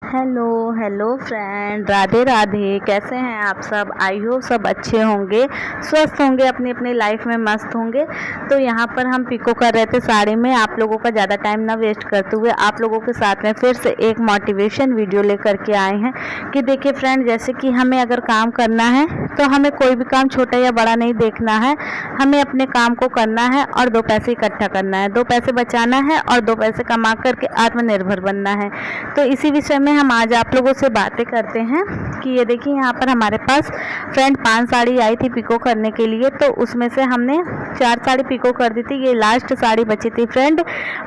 Hello hello friend, Radhe Radhe. कैसे हैं आप सब? आई होप सब अच्छे होंगे, स्वस्थ होंगे, अपनी अपनी लाइफ में मस्त होंगे। तो यहाँ पर हम पिको कर रहे थे साड़ी में। आप लोगों का ज़्यादा टाइम ना वेस्ट करते हुए आप लोगों के साथ में फिर से एक मोटिवेशन वीडियो लेकर के आए हैं कि देखिए फ्रेंड, जैसे कि हमें अगर काम करना है तो हमें कोई भी काम छोटा या बड़ा नहीं देखना है। हमें अपने काम को करना है और 2 पैसे इकट्ठा करना है, 2 पैसे बचाना है और 2 पैसे कमा करके आत्मनिर्भर बनना है। तो इसी विषय में हम आज आप लोगों से बातें करते हैं कि ये देखिए यहाँ पर हमारे पास फ्रेंड 5 साड़ी आई थी पिको करने के लिए। तो उसमें से हमने 4 साड़ी पिको कर दी थी, ये लास्ट साड़ी बची थी फ्रेंड।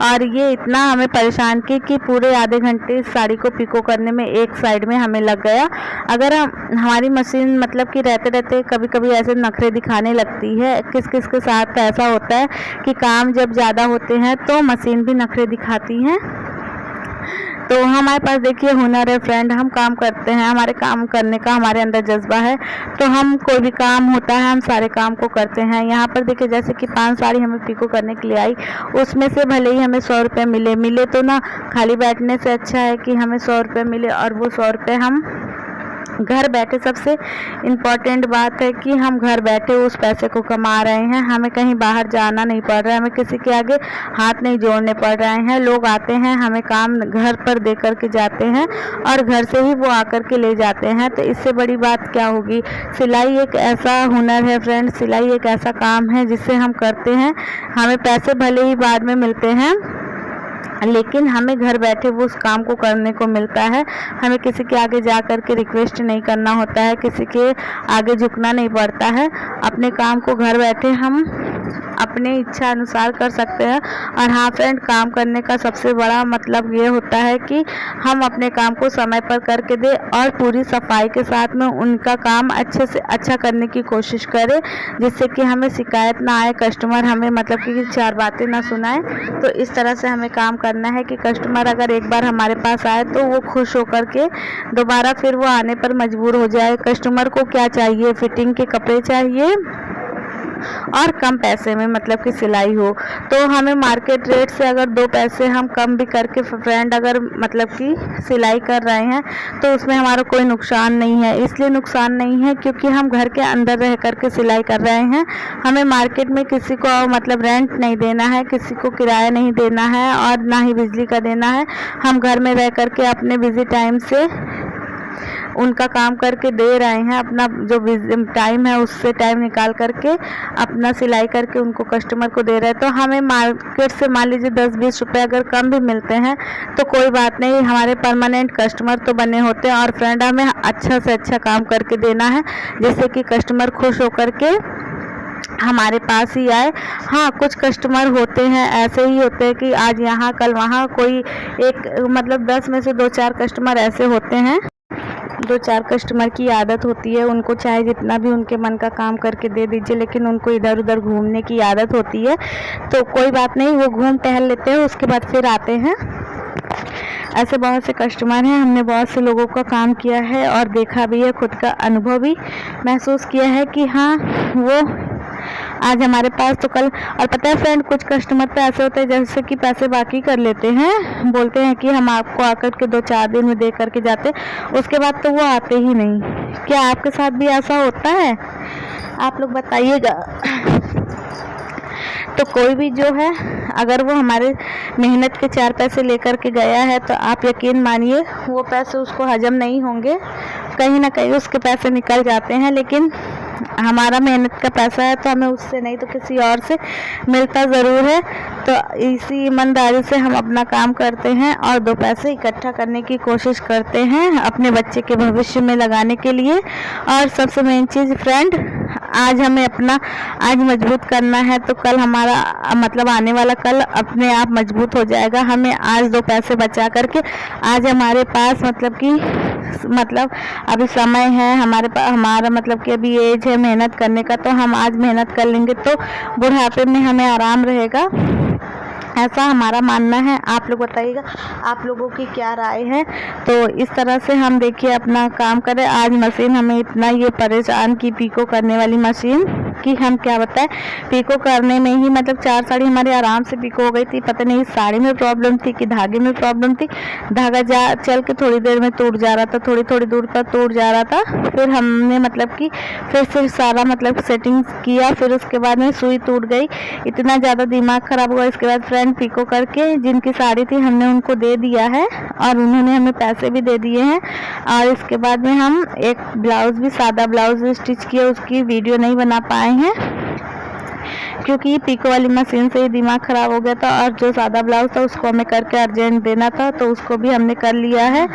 और ये इतना हमें परेशान की कि पूरे आधे घंटे इस साड़ी को पिको करने में एक साइड में हमें लग गया। अगर हमारी मशीन मतलब कि रहते रहते कभी कभी ऐसे नखरे दिखाने लगती है। किस किस के साथ ऐसा होता है कि काम जब ज़्यादा होते हैं तो मशीन भी नखरे दिखाती हैं। तो हमारे पास देखिए हुनर है फ्रेंड, हम काम करते हैं, हमारे काम करने का हमारे अंदर जज्बा है। तो हम कोई भी काम होता है हम सारे काम को करते हैं। यहाँ पर देखिए जैसे कि 5 साड़ी हमें पिको करने के लिए आई, उसमें से भले ही हमें 100 रुपये मिले तो ना खाली बैठने से अच्छा है कि हमें 100 रुपये मिले। और वो 100 रुपये हम घर बैठे, सबसे इम्पॉर्टेंट बात है कि हम घर बैठे उस पैसे को कमा रहे हैं। हमें कहीं बाहर जाना नहीं पड़ रहा है, हमें किसी के आगे हाथ नहीं जोड़ने पड़ रहे हैं। लोग आते हैं, हमें काम घर पर दे करके जाते हैं और घर से ही वो आकर के ले जाते हैं। तो इससे बड़ी बात क्या होगी। सिलाई एक ऐसा हुनर है फ्रेंड, सिलाई एक ऐसा काम है जिससे हम करते हैं, हमें पैसे भले ही बाद में मिलते हैं लेकिन हमें घर बैठे वो उस काम को करने को मिलता है। हमें किसी के आगे जा कर के रिक्वेस्ट नहीं करना होता है, किसी के आगे झुकना नहीं पड़ता है। अपने काम को घर बैठे हम अपने इच्छा अनुसार कर सकते हैं। और हाँ फ्रेंड, काम करने का सबसे बड़ा मतलब ये होता है कि हम अपने काम को समय पर करके दें और पूरी सफाई के साथ में उनका काम अच्छे से अच्छा करने की कोशिश करें, जिससे कि हमें शिकायत ना आए, कस्टमर हमें मतलब कि 4 बातें ना सुनाए। तो इस तरह से हमें काम करना है कि कस्टमर अगर एक बार हमारे पास आए तो वो खुश होकर के दोबारा फिर वो आने पर मजबूर हो जाए। कस्टमर को क्या चाहिए, फिटिंग के कपड़े चाहिए और कम पैसे में मतलब कि सिलाई हो। तो हमें मार्केट रेट से अगर 2 पैसे हम कम भी करके फ्रेंड अगर मतलब कि सिलाई कर रहे हैं तो उसमें हमारा कोई नुकसान नहीं है। इसलिए नुकसान नहीं है क्योंकि हम घर के अंदर रह करके सिलाई कर रहे हैं। हमें मार्केट में किसी को मतलब रेंट नहीं देना है, किसी को किराया नहीं देना है और ना ही बिजली का देना है। हम घर में रह करके अपने बिजी टाइम से उनका काम करके दे रहे हैं। अपना जो टाइम है उससे टाइम निकाल करके अपना सिलाई करके उनको कस्टमर को दे रहे हैं। तो हमें मार्केट से मान लीजिए 10-20 रुपये अगर कम भी मिलते हैं तो कोई बात नहीं, हमारे परमानेंट कस्टमर तो बने होते हैं। और फ्रेंड हमें अच्छा से अच्छा काम करके देना है जिससे कि कस्टमर खुश होकर के हमारे पास ही आए। हाँ, कुछ कस्टमर होते हैं ऐसे ही होते हैं कि आज यहाँ कल वहाँ, कोई एक मतलब 10 में से 2-4 कस्टमर ऐसे होते हैं, 2-4 कस्टमर की आदत होती है, उनको चाहे जितना भी उनके मन का काम करके दे दीजिए लेकिन उनको इधर उधर घूमने की आदत होती है। तो कोई बात नहीं, वो घूम टहल लेते हैं, उसके बाद फिर आते हैं। ऐसे बहुत से कस्टमर हैं, हमने बहुत से लोगों का काम किया है और देखा भी है, खुद का अनुभव भी महसूस किया है कि हाँ वो आज हमारे पास तो कल। और पता है फ्रेंड, कुछ कस्टमर तो ऐसे होते हैं जैसे कि पैसे बाकी कर लेते हैं, बोलते हैं कि हम आपको आकर के 2-4 दिन में दे करके जाते, उसके बाद तो वो आते ही नहीं। क्या आपके साथ भी ऐसा होता है? आप लोग बताइएगा। तो कोई भी जो है अगर वो हमारे मेहनत के 4 पैसे लेकर के गया है तो आप यकीन मानिए वो पैसे उसको हजम नहीं होंगे, कहीं ना कहीं उसके पैसे निकल जाते हैं। लेकिन हमारा मेहनत का पैसा है तो हमें उससे नहीं तो किसी और से मिलता ज़रूर है। तो इसी ईमानदारी से हम अपना काम करते हैं और 2 पैसे इकट्ठा करने की कोशिश करते हैं अपने बच्चे के भविष्य में लगाने के लिए। और सबसे मेन चीज़ फ्रेंड, आज हमें अपना आज मजबूत करना है तो कल हमारा मतलब आने वाला कल अपने आप मजबूत हो जाएगा। हमें आज 2 पैसे बचा करके, आज हमारे पास मतलब कि अभी समय है, हमारा मतलब कि अभी एज है मेहनत करने का, तो हम आज मेहनत कर लेंगे तो बुढ़ापे में हमें आराम रहेगा। ऐसा हमारा मानना है। आप लोग बताइएगा आप लोगों की क्या राय है। तो इस तरह से हम देखिए अपना काम करें। आज मशीन हमें इतना ये परेशान की, पिको करने वाली मशीन कि हम क्या बताएं, पिको करने में ही मतलब 4 साड़ी हमारी आराम से पिको हो गई थी। पता नहीं साड़ी में प्रॉब्लम थी कि धागे में प्रॉब्लम थी, धागा चल के थोड़ी देर में टूट जा रहा था, थोड़ी थोड़ी दूर पर टूट जा रहा था। फिर हमने मतलब कि फिर से सारा मतलब सेटिंग किया, फिर उसके बाद में सुई टूट गई, इतना ज़्यादा दिमाग ख़राब हुआ। इसके बाद फ्रेंड पिको करके जिनकी साड़ी थी हमने उनको दे दिया है और उन्होंने हमें पैसे भी दे दिए हैं। और इसके बाद में हम एक ब्लाउज़ भी, सादा ब्लाउज़ भी स्टिच किया, उसकी वीडियो नहीं बना पाए हैं क्योंकि पिको वाली मशीन से ही दिमाग ख़राब हो गया था। और जो सादा ब्लाउज़ था उसको हमें करके अर्जेंट देना था, तो उसको भी हमने कर लिया है।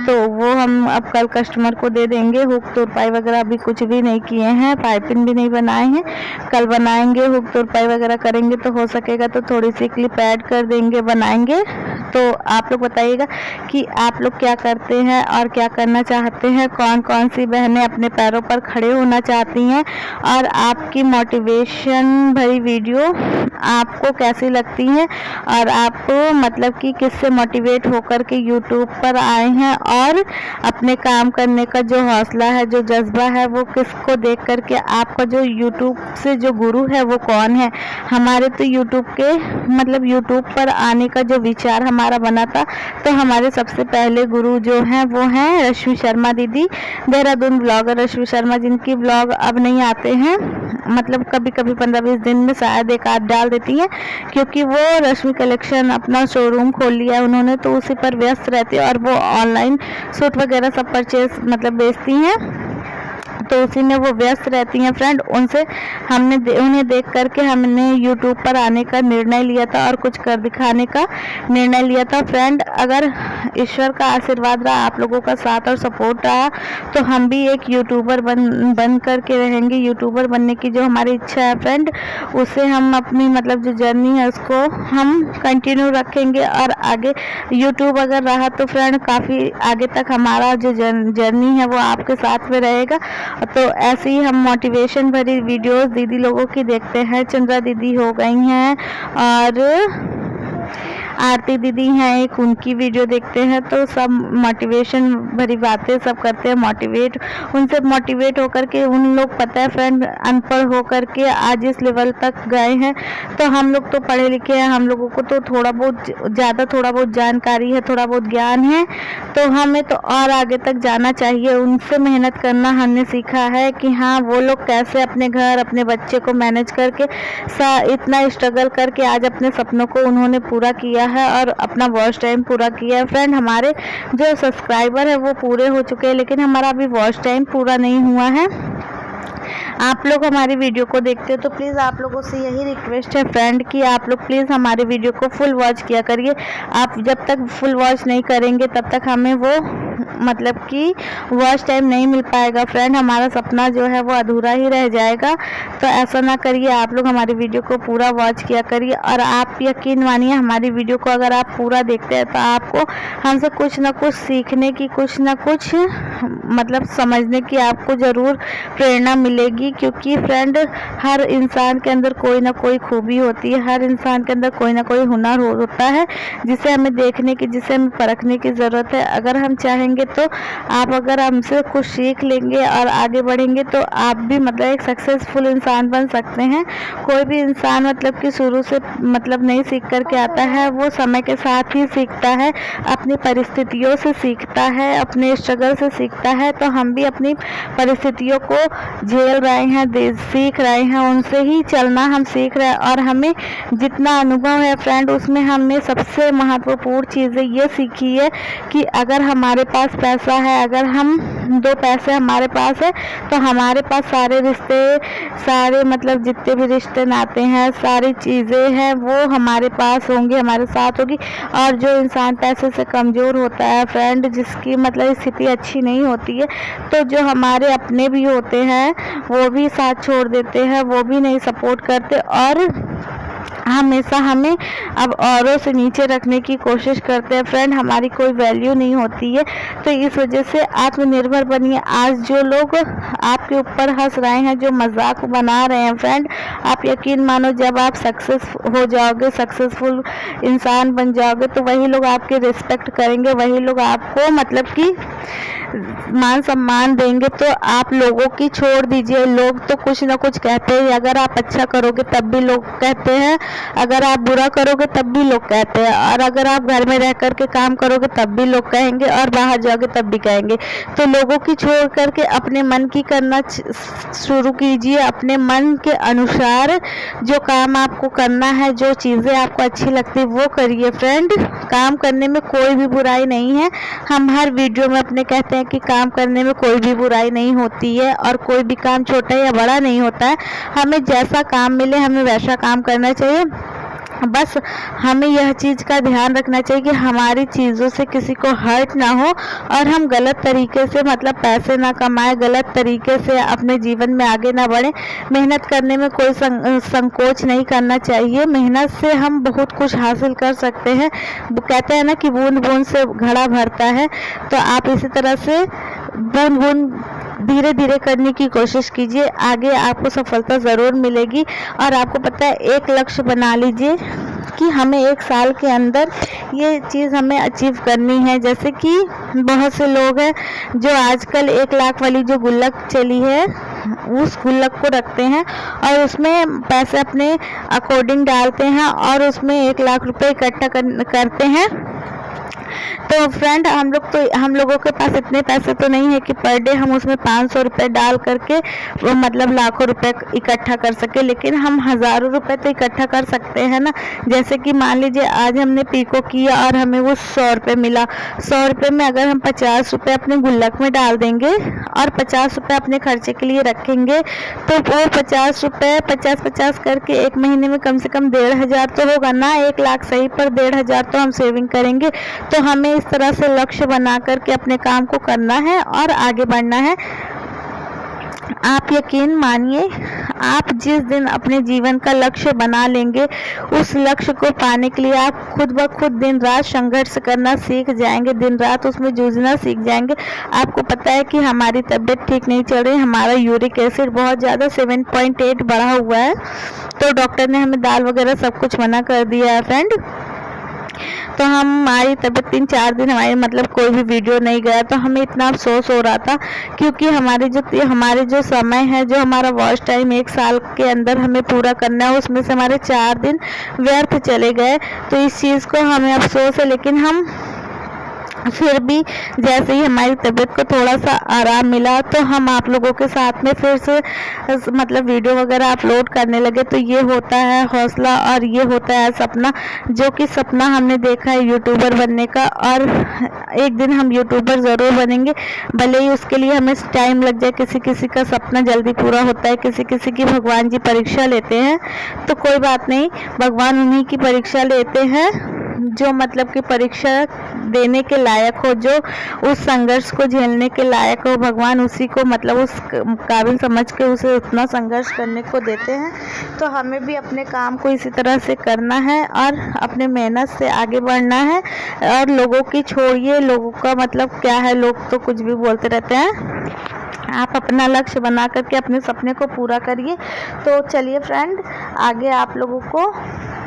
तो वो हम अब कल कस्टमर को दे देंगे। हुक तुरपाई वगैरह अभी कुछ भी नहीं किए हैं, पाइपिंग भी नहीं बनाए हैं, कल बनाएंगे। हुक तुरपाई वगैरह करेंगे तो हो सकेगा तो थोड़ी सी क्लिप ऐड कर देंगे, बनाएंगे। तो आप लोग बताइएगा कि आप लोग क्या करते हैं और क्या करना चाहते हैं, कौन कौन सी बहनें अपने पैरों पर खड़े होना चाहती हैं और आपकी मोटिवेशन भरी वीडियो आपको कैसी लगती हैं और आप मतलब कि किससे मोटिवेट होकर के यूट्यूब पर आए हैं और अपने काम करने का जो हौसला है, जो जज्बा है, वो किसको देख करके, आपका जो यूट्यूब से जो गुरु है वो कौन है। हमारे तो यूट्यूब के मतलब यूट्यूब पर आने का जो विचार हमारा बना था, तो हमारे सबसे पहले गुरु जो हैं वो हैं रश्मि शर्मा दीदी, देहरादून ब्लॉगर रश्मि शर्मा, जिनकी ब्लॉग अब नहीं आते हैं, मतलब कभी कभी 15-20 दिन में शायद एक आध डाल देती हैं, क्योंकि वो रश्मि कलेक्शन अपना शोरूम खोल लिया है उन्होंने, तो उसी पर व्यस्त रहती है और वो ऑनलाइन सूट वगैरह सब परचेज मतलब बेचती हैं, तो उसी में वो व्यस्त रहती हैं फ्रेंड। उनसे हमने उन्हें देख करके हमने यूट्यूब पर आने का निर्णय लिया था और कुछ कर दिखाने का निर्णय लिया था फ्रेंड। अगर ईश्वर का आशीर्वाद रहा, आप लोगों का साथ और सपोर्ट रहा, तो हम भी एक यूट्यूबर बन करके रहेंगे। यूट्यूबर बनने की जो हमारी इच्छा है फ्रेंड, उसे हम अपनी मतलब जो जर्नी है उसको हम कंटिन्यू रखेंगे और आगे यूट्यूब अगर रहा तो फ्रेंड काफ़ी आगे तक हमारा जो जर्नी है वो आपके साथ में रहेगा। तो ऐसे ही हम मोटिवेशन भरी वीडियोस दीदी लोगों की देखते हैं। चंद्रा दीदी हो गई हैं और आरती दीदी हैं एक, उनकी वीडियो देखते हैं, तो सब मोटिवेशन भरी बातें सब करते हैं, मोटिवेट, उनसे मोटिवेट होकर के उन लोग, पता है फ्रेंड, अनपढ़ होकर के आज इस लेवल तक गए हैं। तो हम लोग तो पढ़े लिखे हैं, हम लोगों को तो थोड़ा बहुत जानकारी है, थोड़ा बहुत ज्ञान है, तो हमें तो और आगे तक जाना चाहिए। उनसे मेहनत करना हमने सीखा है कि हाँ, वो लोग कैसे अपने घर, अपने बच्चे को मैनेज करके इतना स्ट्रगल करके आज अपने सपनों को उन्होंने पूरा किया है और अपना वॉच टाइम पूरा किया है फ्रेंड। हमारे जो सब्सक्राइबर है वो पूरे हो चुके हैं, लेकिन हमारा अभी वॉच टाइम पूरा नहीं हुआ है। आप लोग हमारी वीडियो को देखते हो तो प्लीज़ आप लोगों से यही रिक्वेस्ट है फ्रेंड कि आप लोग प्लीज़ हमारी वीडियो को फुल वॉच किया करिए। आप जब तक फुल वॉच नहीं करेंगे तब तक हमें वो मतलब कि वॉच टाइम नहीं मिल पाएगा फ्रेंड, हमारा सपना जो है वो अधूरा ही रह जाएगा। तो ऐसा ना करिए, आप लोग हमारी वीडियो को पूरा वॉच किया करिए। और आप यकीन मानिए, हमारी वीडियो को अगर आप पूरा देखते हैं तो आपको हमसे कुछ ना कुछ सीखने की, कुछ ना कुछ मतलब समझने की आपको ज़रूर प्रेरणा मिलेगी। क्योंकि फ्रेंड, हर इंसान के अंदर कोई ना कोई खूबी होती है, हर इंसान के अंदर कोई ना कोई हुनर होता है जिसे हमें देखने की, जिसे हमें परखने की ज़रूरत है। अगर हम चाहेंगे तो आप अगर हमसे कुछ सीख लेंगे और आगे बढ़ेंगे तो आप भी मतलब एक सक्सेसफुल इंसान बन सकते हैं। कोई भी इंसान मतलब कि शुरू से मतलब नहीं सीख करके आता है, वो समय के साथ ही सीखता है, अपनी परिस्थितियों से सीखता है, अपने स्ट्रगल से सीखता है। तो हम भी अपनी परिस्थितियों को झेल रहे हैं, सीख रहे हैं, उनसे ही चलना हम सीख रहे हैं। और हमें जितना अनुभव है फ्रेंड, उसमें हमने सबसे महत्वपूर्ण चीज़ें ये सीखी है कि अगर हमारे पास पैसा है, अगर हम 2 पैसे हमारे पास है, तो हमारे पास सारे रिश्ते, सारे मतलब जितने भी रिश्ते नाते हैं, सारी चीज़ें हैं वो हमारे पास होंगी, हमारे साथ होगी। और जो इंसान पैसे से कमज़ोर होता है फ्रेंड, जिसकी मतलब स्थिति अच्छी नहीं होती है, तो जो हमारे अपने भी होते हैं वो भी साथ छोड़ देते हैं, वो भी नहीं सपोर्ट करते और हमेशा हमें अब औरों से नीचे रखने की कोशिश करते हैं फ्रेंड, हमारी कोई वैल्यू नहीं होती है। तो इस वजह से आत्मनिर्भर बनिए। आज जो लोग आपके ऊपर हंस रहे हैं, जो मजाक बना रहे हैं फ्रेंड, आप यकीन मानो जब आप सक्सेस हो जाओगे, सक्सेसफुल इंसान बन जाओगे, तो वही लोग आपके रिस्पेक्ट करेंगे, वही लोग आपको मतलब कि मान सम्मान देंगे तो आप लोगों की छोड़ दीजिए, लोग तो कुछ ना कुछ कहते हैं। अगर आप अच्छा करोगे तब भी लोग कहते हैं, अगर आप बुरा करोगे तब भी लोग कहते हैं, और अगर आप घर में रह कर के काम करोगे तब भी लोग कहेंगे, और बाहर जाओगे तब भी कहेंगे। तो लोगों की छोड़ करके अपने मन की करना शुरू कीजिए। अपने मन के अनुसार जो काम आपको करना है, जो चीज़ें आपको अच्छी लगती है वो करिए फ्रेंड। काम करने में कोई भी बुराई नहीं है। हम हर वीडियो में अपने कहते हैं कि काम करने में कोई भी बुराई नहीं होती है, और कोई भी काम छोटा या बड़ा नहीं होता है। हमें जैसा काम मिले हमें वैसा काम करना चाहिए। बस हमें यह चीज़ का ध्यान रखना चाहिए कि हमारी चीज़ों से किसी को हर्ट ना हो, और हम गलत तरीके से मतलब पैसे ना कमाएं, गलत तरीके से अपने जीवन में आगे ना बढ़ें। मेहनत करने में कोई संकोच नहीं करना चाहिए। मेहनत से हम बहुत कुछ हासिल कर सकते हैं। कहते हैं ना कि बूंद बूंद से घड़ा भरता है, तो आप इसी तरह से बूंद बूंद धीरे धीरे करने की कोशिश कीजिए। आगे आपको सफलता ज़रूर मिलेगी। और आपको पता है, एक लक्ष्य बना लीजिए कि हमें 1 साल के अंदर ये चीज़ हमें अचीव करनी है। जैसे कि बहुत से लोग हैं जो आजकल 1 लाख वाली जो गुल्लक चली है उस गुल्लक को रखते हैं और उसमें पैसे अपने अकॉर्डिंग डालते हैं और उसमें 1 लाख रुपए इकट्ठा करते हैं। तो फ्रेंड, हम लोगों के पास इतने पैसे तो नहीं है कि पर डे हम उसमें 500 रुपये डाल करके वो मतलब लाखों रुपए इकट्ठा कर सके, लेकिन हम हज़ारों रुपए तो इकट्ठा कर सकते हैं ना। जैसे कि मान लीजिए आज हमने पीको किया और हमें वो 100 रुपये मिला। 100 रुपये में अगर हम 50 रुपये अपने गुल्लक में डाल देंगे और 50 रुपये अपने खर्चे के लिए रखेंगे, तो वो 50 रुपये 50-50 करके 1 महीने में कम से कम 1500 तो होगा ना। 1 लाख सही पर 1500 तो हम सेविंग करेंगे। तो हमें इस तरह से लक्ष्य बना करके अपने काम को करना है और आगे बढ़ना है। आप यकीन मानिए, आप जिस दिन अपने जीवन का लक्ष्य बना लेंगे, उस लक्ष्य को पाने के लिए आप खुद ब खुद दिन रात संघर्ष करना सीख जाएंगे, दिन रात उसमें जूझना सीख जाएंगे। आपको पता है कि हमारी तबीयत ठीक नहीं चल रही, हमारा यूरिक एसिड बहुत ज़्यादा 7.8 बढ़ा हुआ है, तो डॉक्टर ने हमें दाल वगैरह सब कुछ मना कर दिया है फ्रेंड। तो हमारी तबीयत 3-4 दिन हमारी मतलब कोई भी वीडियो नहीं गया, तो हमें इतना अफसोस हो रहा था क्योंकि हमारे जो समय है, जो हमारा वॉच टाइम 1 साल के अंदर हमें पूरा करना है, उसमें से हमारे 4 दिन व्यर्थ चले गए। तो इस चीज़ को हमें अफसोस है, लेकिन हम फिर भी जैसे ही हमारी तबीयत को थोड़ा सा आराम मिला तो हम आप लोगों के साथ में फिर से मतलब वीडियो वगैरह अपलोड करने लगे। तो ये होता है हौसला और ये होता है सपना, जो कि सपना हमने देखा है यूट्यूबर बनने का, और एक दिन हम यूट्यूबर ज़रूर बनेंगे, भले ही उसके लिए हमें टाइम लग जाए। किसी किसी का सपना जल्दी पूरा होता है, किसी किसी की भगवान जी परीक्षा लेते हैं, तो कोई बात नहीं, भगवान उन्हीं की परीक्षा लेते हैं जो मतलब कि परीक्षा देने के लायक हो, जो उस संघर्ष को झेलने के लायक हो। भगवान उसी को मतलब उस काबिल समझ के उसे उतना संघर्ष करने को देते हैं। तो हमें भी अपने काम को इसी तरह से करना है और अपने मेहनत से आगे बढ़ना है। और लोगों की छोड़िए, लोगों का मतलब क्या है, लोग तो कुछ भी बोलते रहते हैं। आप अपना लक्ष्य बना करके अपने सपने को पूरा करिए। तो चलिए फ्रेंड, आगे आप लोगों को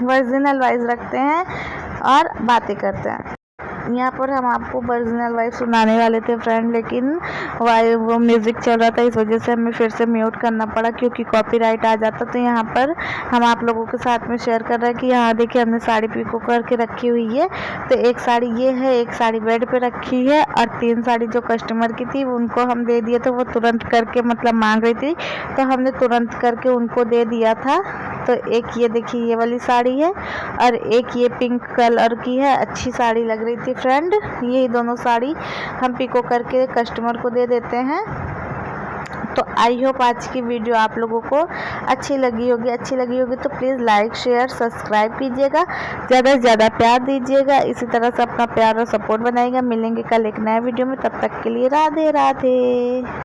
वर्जिनल वाइज रखते हैं और बातें करते हैं। यहाँ पर हम आपको वर्जिनल वाइज सुनाने वाले थे फ्रेंड, लेकिन वो म्यूज़िक चल रहा था, इस वजह से हमें फिर से म्यूट करना पड़ा क्योंकि कॉपीराइट आ जाता। तो यहाँ पर हम आप लोगों के साथ में शेयर कर रहे हैं कि यहाँ देखिए हमने साड़ी पीको करके रखी हुई है। तो एक साड़ी ये है, एक साड़ी बेड पे रखी है, और 3 साड़ी जो कस्टमर की थी उनको हम दे दिए, तो वो तुरंत करके मतलब मांग रही थी, तो हमने तुरंत करके उनको दे दिया था। तो एक ये देखिए ये वाली साड़ी है और एक ये पिंक कलर की है, अच्छी साड़ी लग रही थी फ्रेंड। यही दोनों साड़ी हम पिको करके कस्टमर को दे देते हैं। तो आई होप आज की वीडियो आप लोगों को अच्छी लगी होगी तो प्लीज़ लाइक शेयर सब्सक्राइब कीजिएगा, ज़्यादा से ज़्यादा प्यार दीजिएगा, इसी तरह से अपना प्यार और सपोर्ट बनाइएगा। मिलेंगे कल एक नए वीडियो में, तब तक के लिए राधे राधे।